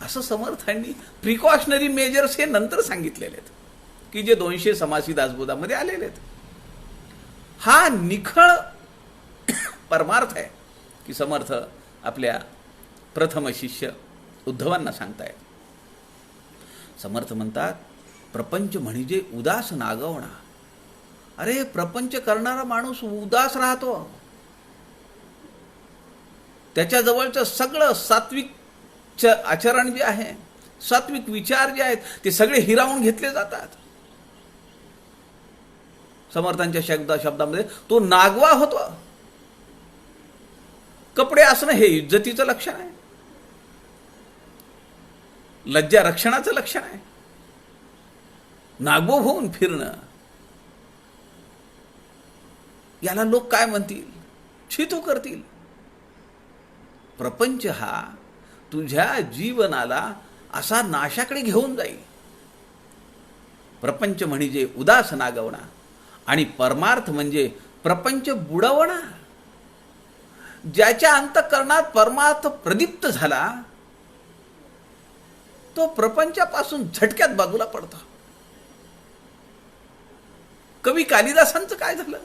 A: असं समर्थांनी प्रिकॉशनरी मेजर्स हे नंतर सांगितलेले आहेत की जे 200 समासी दासबोधामध्ये आलेले आहेत. हा निखळ परमार्थ आहे की समर्थ आपल्या प्रथम शिष्य उद्धवांना सांगतायत. समर्थ म्हणतात, प्रपंच म्हणजे उदास नागवणा. अरे प्रपंच करणारा माणूस उदास राहतो, त्याच्याजवळचं सगळं सात्विक आचरण जे आहे, सात्विक विचार जे आहेत, ते सगळे हिरावून घेतले जातात. समर्थांच्या शब्दामध्ये तो नागवा होतो. कपडे असणं हे इज्जतीचं लक्षण आहे, लज्जा रक्षणाचं लक्षण आहे. नागवो होऊन फिरणं, याला लोक काय म्हणतील, छितू करतील. प्रपंच हा तुझ्या जीवनाला असा नाशाकडे घेऊन जाईल. प्रपंच म्हणजे उदास नागवणा. आणि परमार्थ म्हणजे प्रपंच बुडवणं. ज्याच्या अंतःकरणात परमार्थ प्रदीप्त झाला तो प्रपंचापासून झटक्यात बाजूला पडतो. कवी कालिदासांचं काय झालं,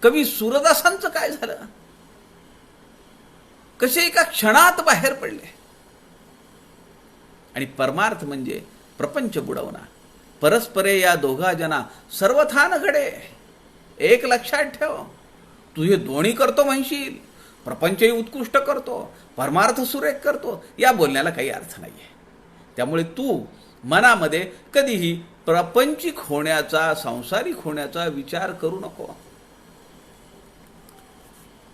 A: कवी सूरदासांचं काय झालं, कसे एका क्षणात बाहेर पडले. आणि परमार्थ म्हणजे प्रपंच बुडवणा. परस्परे या दोघा जना सर्वथान घडे. एक लक्षात ठेव, तू हे दोन्ही करतो म्हणशील, प्रपंचही उत्कृष्ट करतो, परमार्थ सुरेख करतो, या बोलण्याला काही अर्थ नाही आहे. त्यामुळे तू मनामध्ये कधीही प्रपंचिक होण्याचा, सांसारिक होण्याचा विचार करू नको.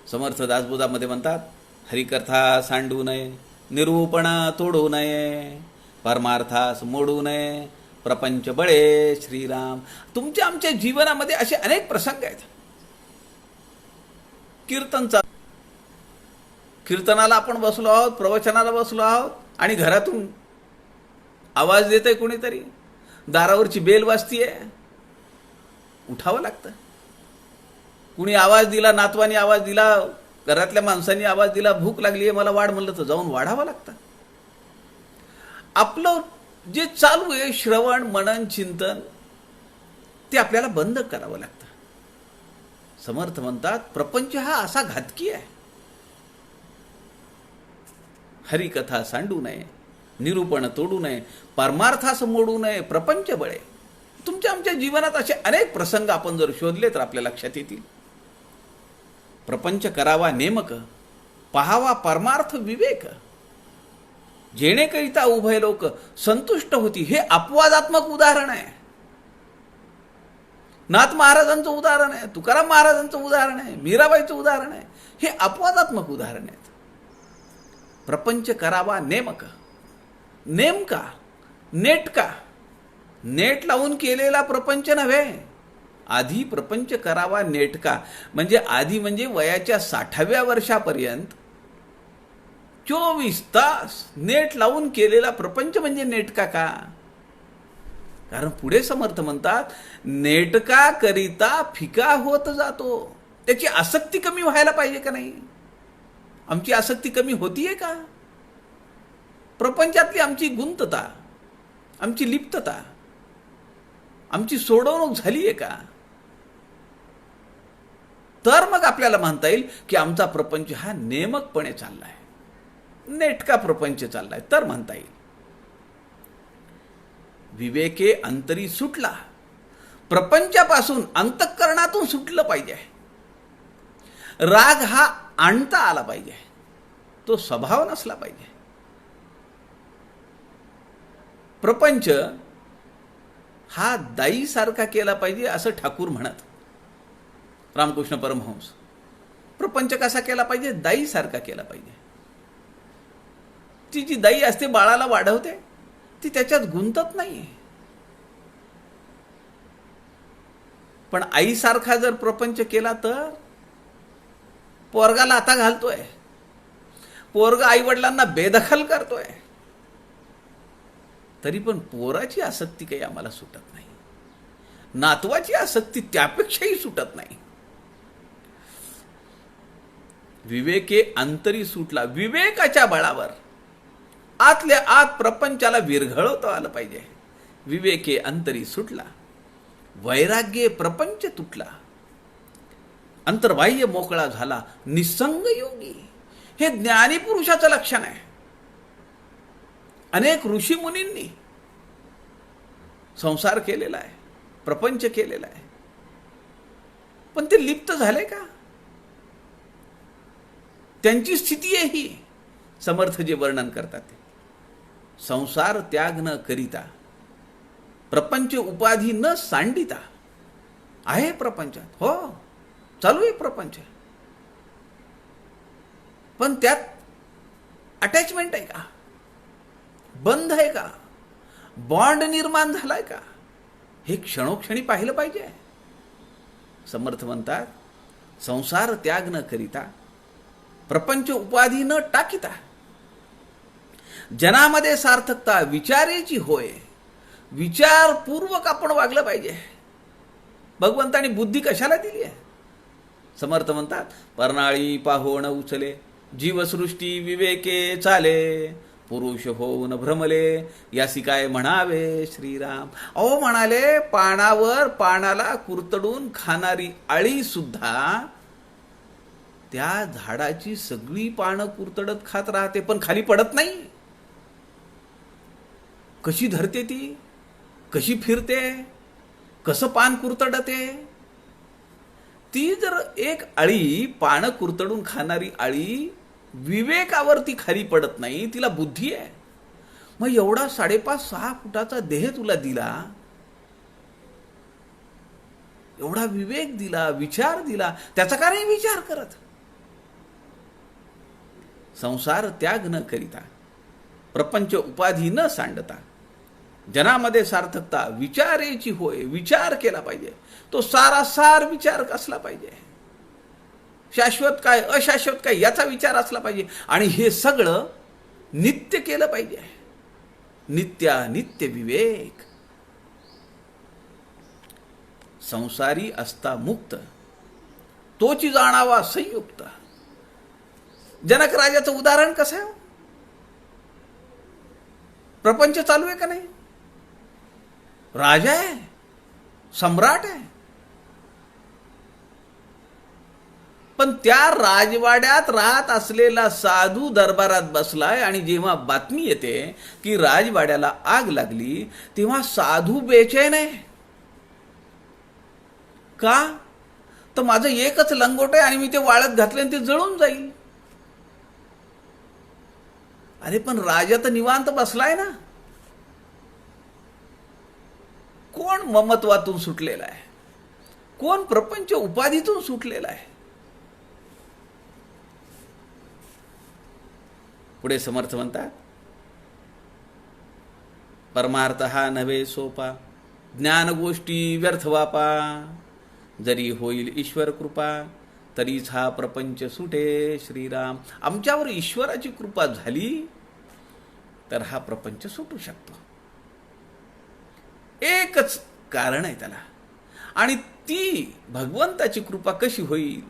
A: समर्थ दासबोधामध्ये म्हणतात, हरिकथा सांडू नये, निरूपणा तोडू नये, परमार्थास मोडू नये, प्रपंच बळे श्रीराम. तुमच्या आमच्या जीवनामध्ये असे अनेक प्रसंग आहेत. कीर्तनाला आपण बसलो आहोत, प्रवचनाला बसलो आहोत आणि घरातून आवाज देतंय कोणीतरी, दारावरची बेल वाजतीये, उठावं लागतं. कुणी आवाज दिला, नातवानी आवाज दिला, घरातल्या माणसांनी आवाज दिला, भूक लागली आहे मला वाढ म्हणलं तर जाऊन वाढावं लागतं. आपलं जे चालू आहे श्रवण मनन चिंतन ते आपल्याला बंद करावं लागतं. समर्थ म्हणतात प्रपंच हा असा घातकी आहे. हरिकथा सांडू नये, निरूपण तोडू नये, परमार्थास मोडू नये, प्रपंच बळे. तुमच्या आमच्या जीवनात असे अनेक प्रसंग आपण जर शोधले तर आपल्या लक्षात येतील. प्रपंच करावा नेमक, पहावा परमार्थ विवेक, जेणेकरिता उभय लोक संतुष्ट होती. हे अपवादात्मक उदाहरण आहे. नाथ महाराजांचं उदाहरण आहे, तुकाराम महाराजांचं उदाहरण आहे, मीराबाईचं उदाहरण आहे. हे अपवादात्मक उदाहरण आहेत. प्रपंच करावा नेमक, नेमका, नेटका, नेट लावून केलेला प्रपंच नव्हे. आधी प्रपंच करावा नेटका, म्हणजे आधी म्हणजे वयाच्या 60व्या वर्षापर्यंत 24 तास नेट लावून केलेला प्रपंच म्हणजे नेटका का? कारण पुढे समर्थ म्हणतात नेटका करिता फिका होत जातो. त्याची आसक्ती कमी व्हायला पाहिजे का नाही? आमची आसक्ती कमी होतीये का? प्रपंचातली आमची गुंतता, आमची लिप्तता, आमची सोडवणूक झाली आहे का? तर मग आपल्याला म्हणता येईल की आमचा प्रपंच हा नेमकपणे चाललाय, नेटका प्रपंच चाललाय, तर म्हणता येईल. विवेके अंतरी सुटला, प्रपंचापासून अंतःकरणातून सुटलं पाहिजे. राग हा आणता आला पाहिजे, तो स्वभाव नसला पाहिजे. प्रपंच हा दाईसारखा केला पाहिजे असं ठाकूर म्हणत, रामकृष्ण परमहंस. प्रपंच कसा केला पाहिजे? दाईसारखा केला पाहिजे. ती जी दाई असते बाळाला वाढवते ती त्याच्यात गुंतत नाही. पण आईसारखा जर प्रपंच केला तर पोरगाला आता घालतोय, पोरगा आई वडिलांना बेदखल करतोय, तरी पण पोराची आसक्ती काही आम्हाला सुटत नाही. नातवाची आसक्ती त्यापेक्षाही सुटत नाही. विवेके अंतरी सुटला, विवेकाच्या बळावर आतल्या आत प्रपंचाला विरघळवता आलं पाहिजे. विवेके अंतरी सुटला, वैराग्ये प्रपंच तुटला, अंतर्बाह्य मोकळा झाला, निसंग योगी. हे ज्ञानी पुरुषाचं लक्षण आहे. अनेक ऋषी मुनींनी संसार केलेला आहे, प्रपंच केलेला आहे, पण ते लिप्त झाले का? त्यांची स्थिती आहे ही. समर्थ जे वर्णन करतात ते, संसार त्याग न करिता, प्रपंच उपाधी न सांडिता. आहे प्रपंचात, हो चालू आहे प्रपंच, पण त्यात अटॅचमेंट आहे का? बंध आहे का? बॉन्ड निर्माण झालाय का? हे क्षणोक्षणी पाहिलं पाहिजे. समर्थ म्हणतात संसार त्याग न करिता, प्रपंच उपाधी न टाकिता, जनामध्ये सार्थकता विचारेची होय. विचारपूर्वक आपण वागलं पाहिजे. भगवंतानी बुद्धी कशाला दिली आहे? समर्थ म्हणतात, परनाळी पाहोण उचले, जीवसृष्टी विवेके चाले, पुरुष होऊन भ्रमले, यासी काय म्हणावे श्रीराम. अहो म्हणाले, पानाला कुरतडून खाणारी आळी सुद्धा त्या झाडाची सगळी पानं कुरतडत खात राहते, पण खाली पडत नाही. कशी धरते ती, कशी फिरते, कसं पान कुरतडते. ती जर एक आळी, पानं कुरतडून खाणारी आळी विवेकावरती खाली पडत नाही, तिला बुद्धी आहे. मग एवढा 5.5-6 फुटाचा देह तुला दिला, एवढा विवेक दिला, विचार दिला, त्याचा का नाही विचार करत? संसार त्याग न करिता, प्रपंच उपाधी न सांडता, जनामध्ये सार्थकता विचारेची होय. विचार केला पाहिजे, तो सारासार विचार असला पाहिजे. शाश्वत काय अशाश्वत काय याचा विचार असला पाहिजे. आणि हे सगळं नित्य केलं पाहिजे. नित्य विवेक. संसारी असता मुक्त, तोची जाणावा संयुक्त. जनक राजाचं उदाहरण कसं आहे? प्रपंच चालू आहे का नाही? राजा आहे, सम्राट आहे, पण त्या राजवाड्यात राहत असलेला साधू दरबारात बसलाय आणि जेव्हा बातमी येते की राजवाड्याला आग लागली, तेव्हा साधू बेचैन आहे. का? तर माझं एकच लंगोट आहे आणि मी ते वाळत घातले आणि ते जळून जाईल. अरे पण राजा तर निवांत बसलाय ना. कोण ममत्वातून सुटलेला आहे? कोण प्रपंच उपाधीतून सुटलेला आहे? पुढे समर्थ म्हणतात, परमार्थ हा नव्हे सोपा, ज्ञान गोष्टी व्यर्थ वापा, जरी होईल ईश्वर कृपा, तरीच हा प्रपंच सुटे श्रीराम. आमच्यावर ईश्वराची कृपा झाली तर हा प्रपंच सुटू शकतो. एकच कारण आहे त्याला. आणि ती भगवंताची कृपा कशी होईल,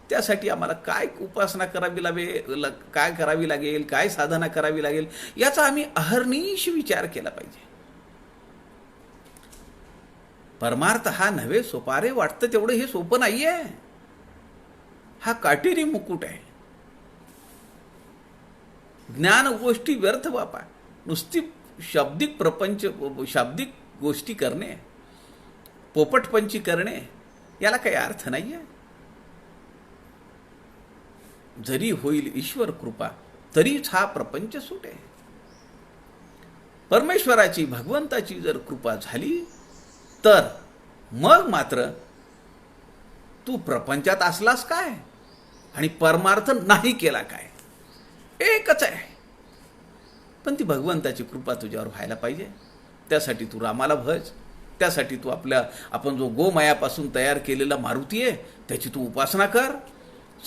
A: त्यासाठी आम्हाला काय उपासना करावी लागेल, काय करावी लागेल, काय साधना करावी लागेल, याचा आम्ही अहर्निश विचार केला पाहिजे. परमार्थ हा नव्हे सोपा. अरे वाटतं तेवढं हे सोपं नाहीये. हा काटेरी मुकुट आहे. ज्ञान गोष्टी व्यर्थ वापा. नुसती शाब्दिक प्रपंच, शाब्दिक गोष्टी करणे, पोपटपंची करणे, याला काही अर्थ नाहीये. जरी होईल ईश्वर कृपा, तरीच हा प्रपंच सुटे. परमेश्वराची, भगवंताची जर कृपा झाली तर मग मात्र तू प्रपंचात असलास काय आणि परमार्थ नाही केला काय, एकच आहे. पण ती भगवंताची कृपा तुझ्यावर व्हायला पाहिजे. त्यासाठी तू रामाला भज. त्यासाठी तू आपण जो गोमायापासून तयार केलेला मारुती आहे त्याची तू उपासना कर.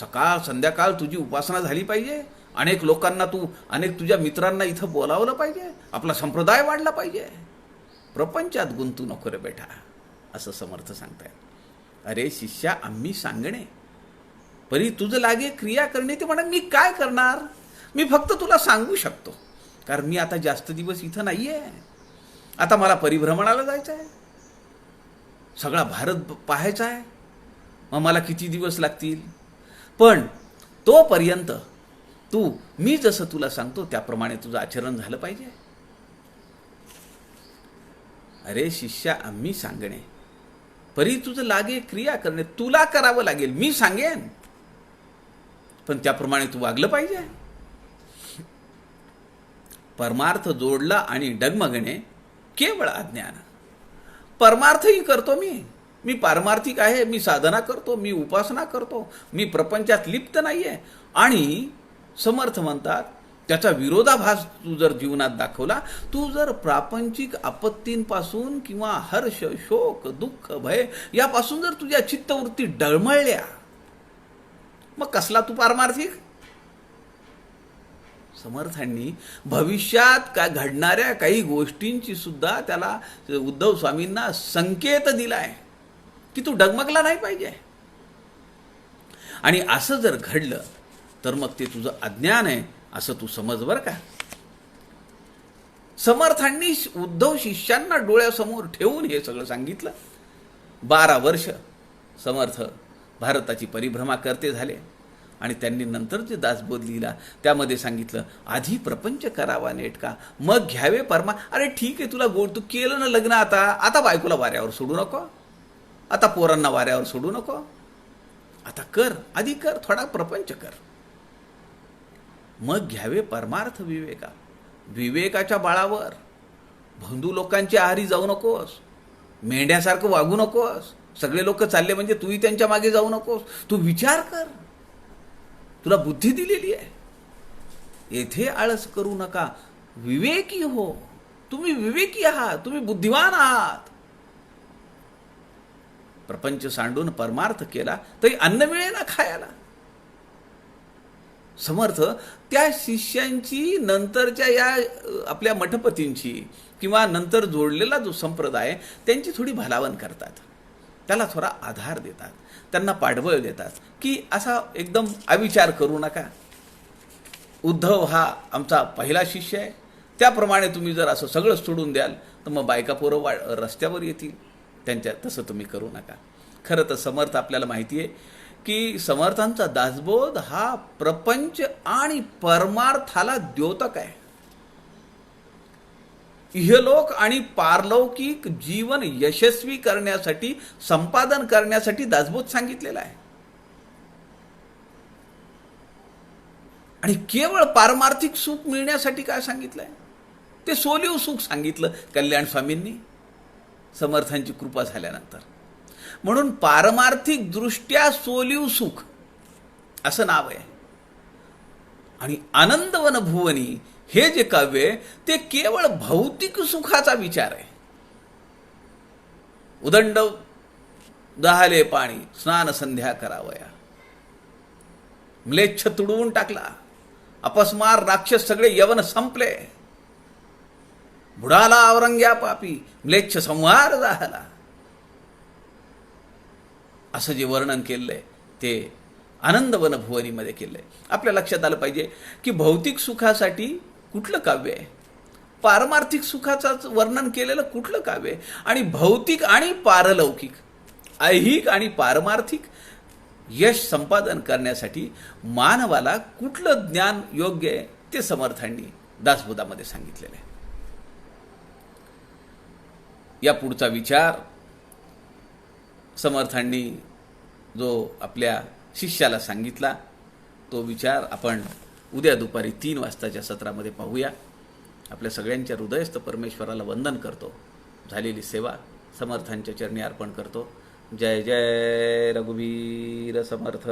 A: सकाळ संध्याकाळ तुझी उपासना झाली पाहिजे. अनेक लोकांना अनेक तुझ्या मित्रांना इथं बोलावलं पाहिजे. आपला संप्रदाय वाढला पाहिजे. प्रपंचात गुंतू नको रे बेटा, असं समर्थ सांगतायत. अरे शिष्या, आम्ही सांगणे परी तुझं लागे क्रिया करणे. ते म्हणा मी काय करणार, मी फक्त तुला सांगू शकतो. कारण मी आता जास्त दिवस इथं नाहीये. आता मला परिभ्रमणाला जायचं आहे, सगळा भारत पाहायचा आहे. मग मला किती दिवस लागतील, पण तोपर्यंत मी जसं तुला सांगतो त्याप्रमाणे तुझं आचरण झालं पाहिजे. अरे शिष्या, आम्ही सांगणे परी तुझं लागे क्रिया करणे. तुला करावं लागेल, मी सांगेन, पण त्याप्रमाणे तू वागलं पाहिजे. परमार्थ जोडला आणि डगमगणे केवळ अज्ञान. परमार्थही करतो मी पारमार्थिक आहे. मी साधना करतो, मी उपासना करतो, मी प्रपंचात लिप्त नाहीये. आणि समर्थ म्हणतात त्याचा विरोधाभास तू जर जीवनात दाखवला, तू जर प्रापंचिक आपत्तींपासून किंवा हर्ष, शोक, दुःख, भय यापासून जर तुझ्या चित्तवृत्ती डळमळल्या, मग कसला तू पारमार्थिक? समर्थांनी भविष्यात काय घडणाऱ्या काही गोष्टींची सुद्धा त्याला उद्धव स्वामींना संकेत दिलाय. की तू डगमगला नाही पाहिजे. आणि असं जर घडलं तर मग ते तुझं अज्ञान आहे असं तू समज बरं का. समर्थांनी उद्धव शिष्यांना डोळ्यासमोर ठेवून हे सगळं सांगितलं. 12 वर्ष समर्थ भारताची परिभ्रमा करते झाले आणि त्यांनी नंतर जे दासबोध लिहिला त्यामध्ये सांगितलं, आधी प्रपंच करावा नेटका, मग घ्यावे परमा. अरे ठीक आहे, तुला तू केलं ना लग्न, आता बायकोला वाऱ्यावर सोडू नको, आता पोरांना वाऱ्यावर सोडू नको, आता कर, आधी कर, थोडा प्रपंच कर, मग घ्यावे परमार्थ विवेका. विवेकाच्या बाळावर बंधू लोकांच्या आहारी जाऊ नकोस, मेंढ्यासारखं वागू नकोस. सगळे लोक चालले म्हणजे तूही त्यांच्या मागे जाऊ नकोस. तू विचार कर, तुला बुद्धी दिलेली आहे. येथे आळस करू नका, विवेकी हो. तुम्ही विवेकी आहात, तुम्ही बुद्धिमान आहात. प्रपंच सांडून परमार्थ केला तरी अन्न मिळेना खायला. समर्थ त्या शिष्यांची, नंतरच्या या आपल्या मठपतींची किंवा नंतर जोडलेला जो संप्रदाय, त्यांची थोडी भलावण करतात, त्याला थोडा आधार देतात, त्यांना पाठबळ देतात की असा एकदम अविचार करू नका. उद्धव हा आमचा पहिला शिष्य आहे, त्याप्रमाणे तुम्ही जर असं सगळं सोडून द्याल तर मग बायका पोरं रस्त्यावर येतील, त्यांच्या तसं तुम्ही करू नका. खरं तर समर्थ आपल्याला माहिती आहे की समर्थांचा दासबोध हा प्रपंच आणि परमार्थाला द्योतक आहे. इहलोक आणि पारलौकिक जीवन यशस्वी करण्यासाठी, संपादन करण्यासाठी दासबोध सांगितलेला आहे. आणि केवळ पारमार्थिक सुख मिळण्यासाठी काय सांगितलंय, ते सोलीव सुख सांगितलं कल्याण स्वामींनी समर्थांची कृपा झाल्यानंतर. म्हणून पारमार्थिक दृष्ट्या सोलीव सुख असं नाव आहे. आणि आनंदवन भुवनी हे जे काव्य आहे ते केवळ भौतिक सुखाचा विचार आहे. उदंड दहाले पाणी, स्नान संध्या करावया, म्लेच्छ तुडवून टाकला, अपस्मार राक्षस सगळे यवन संपले, बुडाला औरंग्या पापी, म्लेच्छ संहार झाला, असं जे वर्णन केलंय ते आनंदवन भुवनीमध्ये केलंय. आपल्या लक्षात आलं पाहिजे की भौतिक सुखासाठी कुठलं काव्य आहे, पारमार्थिक सुखाचं वर्णन केलेलं कुठलं काव्य आहे, आणि भौतिक आणि पारलौकिक, ऐहिक आणि पारमार्थिक यश संपादन करण्यासाठी मानवाला कुठलं ज्ञान योग्य आहे ते समर्थांनी दासबोधामध्ये सांगितलेलं आहे. या पुढचा विचार समर्थांनी जो आपल्या शिष्याला सांगितला तो विचार आपण उद्या दुपारी 3 वाजताच्या सत्रामध्ये पाहूया. आपल्या सगळ्यांच्या हृदयस्थ परमेश्वराला वंदन करतो. झालेली सेवा समर्थांच्या चरणी अर्पण करतो. जय जय रघुवीर समर्थ.